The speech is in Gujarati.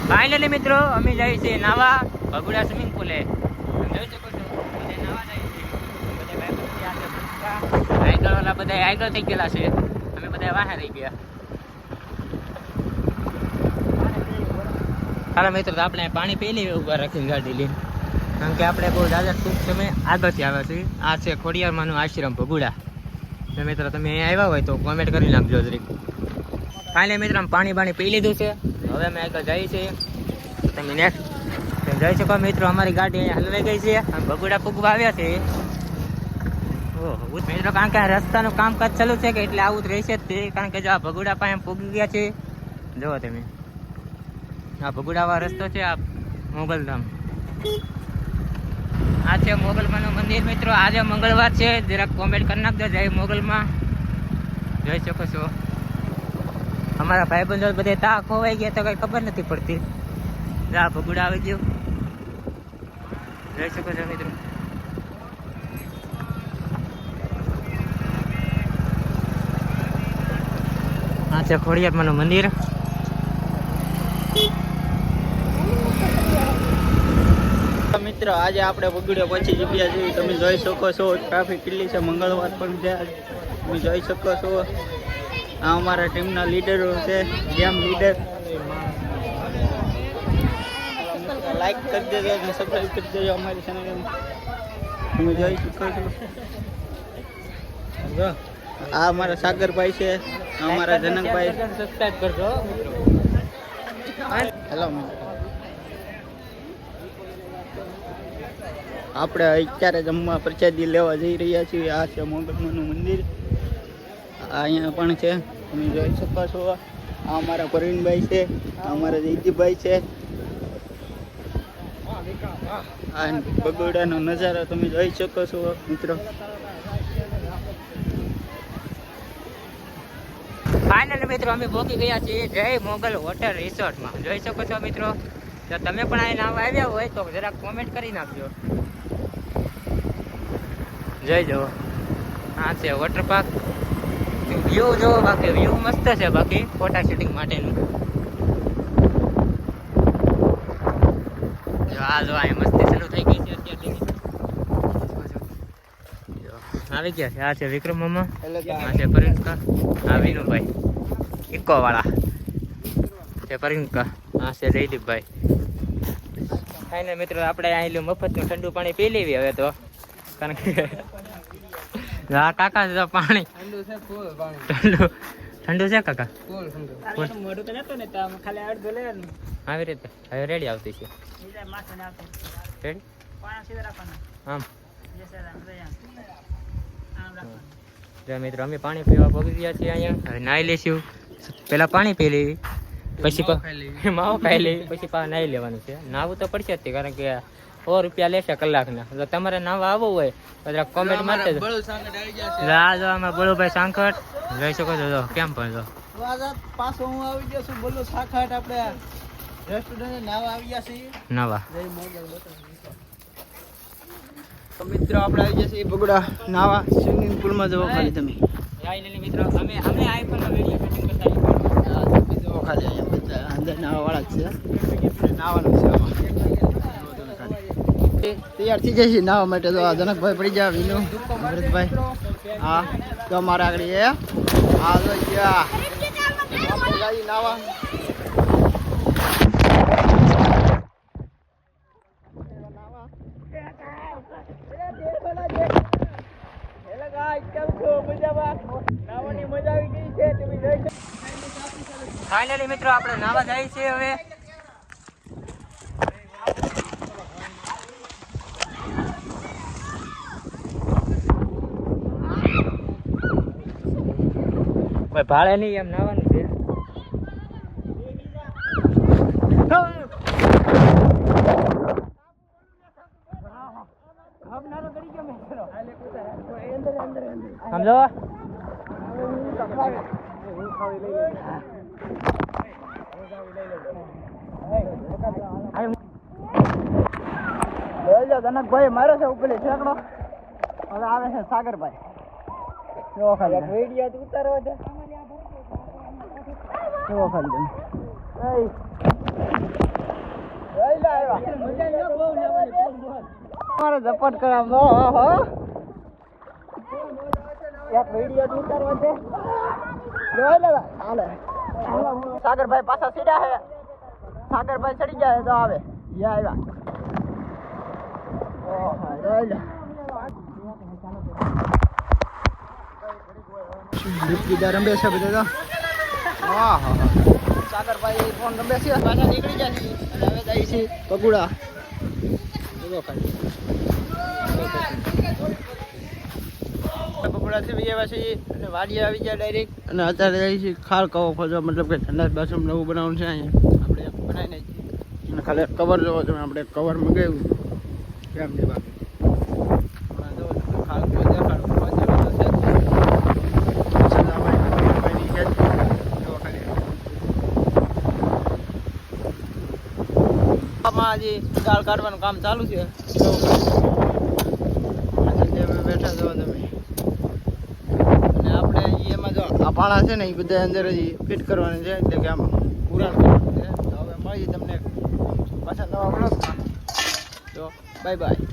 ફાઇનલી મિત્રો અમે જઈએ છીએ નાવા ભગુડા સ્વિમિંગ પુલે. જોઈ શકો છો બધા નાવા જાય છે. આગળ વાળા બધા આગળ થઈ ગયેલા છે, અમે બધા વાહે રહી ગયા. હાલો મિત્રો, તો આપણે પાણી પી લઈએ ઉભા રાખીને ગાડી લઈને, કારણ કે આપણે બહુ દાદા ટૂંક સમય આગળથી આવ્યા છીએ. આ છે ખોડિયારમાંનો આશ્રમ ભગુડા. મિત્રો તમે અહીંયા આવ્યા હોય તો કોમેન્ટ કરી નાખજો જરીક. ફાઇનલી મિત્રો પાણી પી લીધું છે, હવે અમે આગળ જઈએ છીએ. તમે નેક્સ્ટ જઈ શકો મિત્રો, અમારી ગાડી અહીંયા હલવાઈ ગઈ છે, ભગુડા પૂગવા આવ્યા છે. ઓહો મિત્રો, કારણ કે આ રસ્તાનું કામકાજ ચાલુ છે કે એટલે આવું જ રહેશે જ તે, કારણ કે જો આ ભગુડા પાસે પૂગી ગયા છે. જુઓ તમે, આ ભગુડાવા રસ્તો છે, આ મોગલધામ. આ છે મોગલમાનું મંદિર મિત્રો. આજે મંગળવાર છે, જરાક કોમેન્ટ કરી નાખજો જય મોગલમાં. જોઈ શકો છો અમારા ભાઈબંધો બધે તા ખોવાઈ ગયા તો કઈ ખબર નથી પડતી. જા ભગુડા આવી ગયું, જોઈ શકો છો મિત્રો. આ છે ખોડિયારમાંનું મંદિર. મિત્રો આજે આપણે ભગુડે પહોંચી ચૂક્યા છીએ. તમે જોઈ શકો છો ટ્રાફિક કેટલી છે, મંગળવાર પણ છે. તમે જોઈ શકો છો આ અમારા ટીમના લીડરો છે, ગેમ લીડર. લાઈક કરી દેજો અને સબસ્ક્રાઈબ કરી દેજો અમારી ચેનલ. તમે જોઈ શકો છો આ અમારા સાગરભાઈ છે, અમારા જનકભાઈ. સબસ્ક્રાઇબ કરજો. હેલો, આપણે અત્યારે જમવા પ્રસાદી લેવા જઈ રહ્યા છીએ. આ છે મોગલમાનું મંદિર, અહીંયા પણ છે, તમે જોઈ શકો છો. આ અમારા પ્રવીણભાઈ છે, અમારા જયદીપભાઈ છે. આ ભગોડાનો નજારો તમે જોઈ શકો છો મિત્રો. ફાઇનલી મિત્રો અમે પહોંચી ગયા છીએ જય મોગલ હોટલ રિસોર્ટમાં. જોઈ શકો છો મિત્રો. જો તમે પણ અહીં નામ આવ્યા હોય તો જરાક કોમેન્ટ કરી નાખજો. જય જો, હા છે વોટર પાર્ક. વ્યૂ જો, બાકી વ્યૂ મસ્ત છે, બાકી ફોટા શૂટિંગ માટેનું. જો આ જો અહીં મસ્તી શરૂ થઈ ગઈ છે અત્યારથી. આવી ગયા છે. આ છે વિક્રમ મામા, આ છે પરિણકા, આ વિનુભાઈ ઇકો વાળા છે પરિણકા, આ છે જયદીપભાઈ. ફાઇનલ મિત્રો આપણે અહીં મફતનું ઠંડુ પાણી પી લેવી હવે તો, કારણ કે હા કાકા તો પાણી ઠંડુ છે કાકા. આવી રીતે હવે રેડી આવતી છે. આમ જો મિત્રો અમે પાણી પીવા પહોંચી ગયા છીએ અહીંયા. હવે નાહી લઈશું. પેલા પાણી પી લેવી, પછી માવો ખાઈ લેવી, પછી નાહી લેવાનું છે. નાહવું તો પડશે જ, કારણ કે 100 રૂપિયા લેશે કલાકના. જો તમારે નાવા આવવું હોય તો કોમેન્ટ મારતે જો આમાં બળુભાઈ સાંખટ જોઈ શકો છો. જો કેમ પણ જો પાછો હું આવી ગયો છું. બોલો સાખટ આપણે રેસ્ટોરન્ટ નાવા આવી ગયા છીએ નવા. તો મિત્રો આપણે આવી ગયા છીએ ભગુડા નાવા સ્વિમિંગ પુલમાં. જવો ખાલી તમે મિત્રો અમે આઈફોનનો વિડિયો શૂટિંગ કરતા જવો ખાલી. અહીંયા બધા અંદર નાવા વાળા જ છે, નાવાનું છે આમાં. તૈયાર થઈ જાય છે નાવા માટે. તો આ જનકભાઈ પડી ગયા, વિનુ, ભરતભાઈ. હા તો અમારા આગળ એ હા તો ગયા નાવા. ફાઇનલી મિત્રો આપણે નાવા જાય છે હવે. કોઈ ભાડે નહીં, એમ નાવાનું છે. સમજો જનકભાઈ મારે છે ઉપલે છેકડો. હવે આવે છે સાગરભાઈ. જો ખાલી વિડિયો ઉતારવા છે. જો ખાલી મારે ઝપટ કરાવો હો એક વિડિયો ઉતારવા છે જોઈ લે હાલે સાગરભાઈ પાછા સીધા હે સાગરભાઈ ચડી જાય તો આવે યા આવ્યા ઓહો જોઈ લે દીપકીદાર રમે છે બધા હા હા સાગરભાઈ ફોન રમે છે પાછા નીકળી જાય અને હવે જાય છે પગુડા બોલો ખાલી પગુડાથી આવ્યા છે અને વાડી આવી ગયા ડાયરેક્ટ અને અત્યારે જાય છે ખાર કવો ખોજો મતલબ કે ઠંડા બાથરૂમ નવું બનાવવાનું છે અહીંયા આપણે બનાવી નાખીએ અને ખાલી કવર જોવો તમે આપણે કવર મંગાવ્યું કેમ છે બાકી ખાર કવો દેખાડો હજી દાળ કાઢવાનું કામ ચાલુ છે બેઠા છો તમે અને આપણે એમાં જો આ પાળા છે ને એ બધા અંદર હજી ફિટ કરવાની છે એટલે કે આમાં પુરાણ કરવાનું છે તો હવે મળીએ તમને પાછા નવા બ્લોગમાં તો બાય બાય.